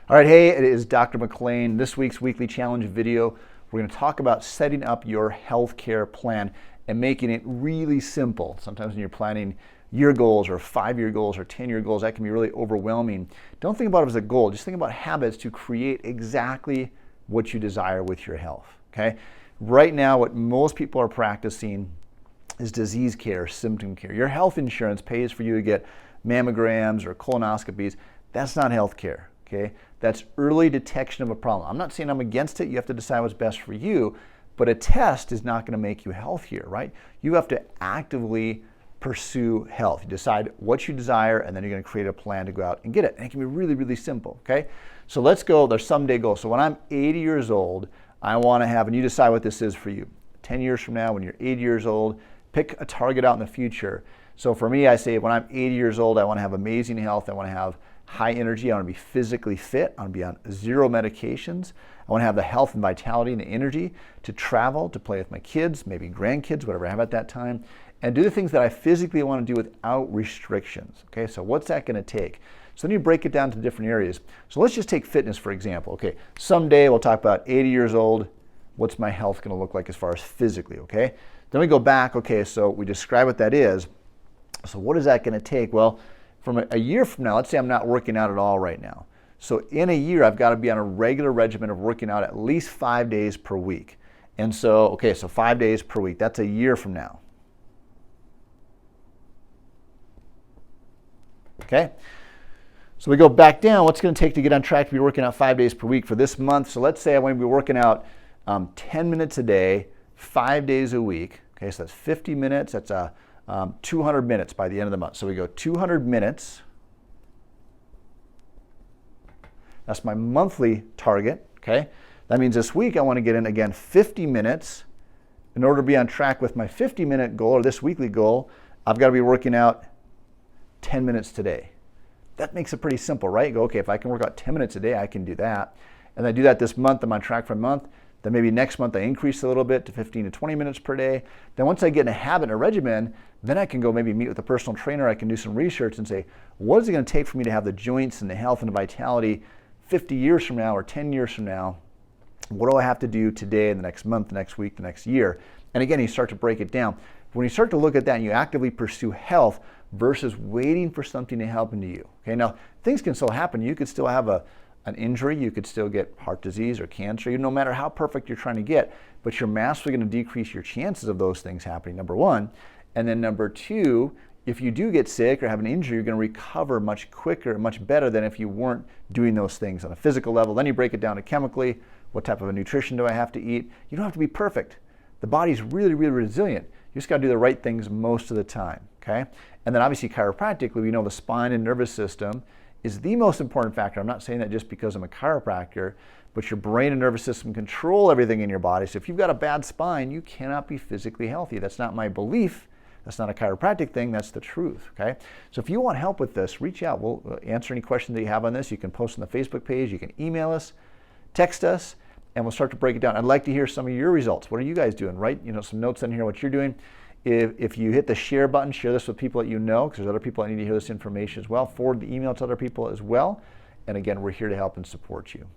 All right, hey, it is Dr. McLean. This week's weekly challenge video, we're going to talk about setting up your healthcare plan and making it really simple. Sometimes when you're planning year goals or 5-year goals or 10-year goals, that can be really overwhelming. Don't think about it as a goal. Just think about habits to create exactly what you desire with your health, okay? Right now, what most people are practicing is disease care, symptom care. Your health insurance pays for you to get mammograms or colonoscopies. That's not health care. Okay, that's early detection of a problem. I'm not saying I'm against it. You have to decide what's best for you, but a test is not going to make you healthier, right? You have to actively pursue health. You decide what you desire, and then you're going to create a plan to go out and get it. And it can be really, really simple, okay? So let's go, there's someday goals. So when I'm 80 years old, I want to have, and you decide what this is for you. 10 years from now, when you're 80 years old, pick a target out in the future. So for me, I say when I'm 80 years old, I want to have amazing health. I want to have high energy. I want to be physically fit. I want to be on 0 medications. I want to have the health and vitality and the energy to travel, to play with my kids, maybe grandkids, whatever I have at that time, and do the things that I physically want to do without restrictions. Okay, so what's that going to take? So then you break it down to different areas. So let's just take fitness, for example. Okay, someday we'll talk about 80 years old. What's my health going to look like as far as physically, okay? Then we go back, okay, so we describe what that is. So what is that going to take? Well, from a year from now, let's say I'm not working out at all right now. So in a year, I've got to be on a regular regimen of working out at least 5 days per week. And so, okay, so 5 days per week, that's a year from now. Okay, so we go back down. What's going to take to get on track to be working out 5 days per week for this month? So let's say I want to be working out 10 minutes a day, 5 days a week. Okay, so that's 50 minutes. That's 200 minutes by the end of the month. So we go 200 minutes. That's my monthly target, okay? That means this week I want to get in, again, 50 minutes. In order to be on track with my 50-minute goal or this weekly goal, I've got to be working out 10 minutes today. That makes it pretty simple, right? You go, okay, if I can work out 10 minutes a day, I can do that. And I do that this month, I'm on track for a month. Then maybe next month I increase a little bit to 15 to 20 minutes per day. Then once I get in a habit and a regimen, then I can go maybe meet with a personal trainer. I can do some research and say, what is it going to take for me to have the joints and the health and the vitality 50 years from now or 10 years from now? What do I have to do today, the next month, the next week, the next year? And again, you start to break it down. When you start to look at that and you actively pursue health versus waiting for something to happen to you. Okay, now things can still happen. You could still have an injury, you could still get heart disease or cancer, no matter how perfect you're trying to get, but you're massively going to decrease your chances of those things happening, number one. And then number two, if you do get sick or have an injury, you're going to recover much quicker, much better than if you weren't doing those things on a physical level. Then you break it down to chemically. What type of a nutrition do I have to eat? You don't have to be perfect. The body's really, really resilient. You just got to do the right things most of the time, okay? And then obviously chiropractically, we know the spine and nervous system is the most important factor. I'm not saying that just because I'm a chiropractor, but your brain and nervous system control everything in your body. So if you've got a bad spine, you cannot be physically healthy. That's not my belief. That's not a chiropractic thing. That's the truth, okay? So if you want help with this, reach out. We'll answer any questions that you have on this. You can post on the Facebook page. You can email us, text us, and we'll start to break it down. I'd like to hear some of your results. What are you guys doing? Write some notes in here what you're doing. If you hit the share button, share this with people that you know, because there's other people that need to hear this information as well. Forward the email to other people as well. And again, we're here to help and support you.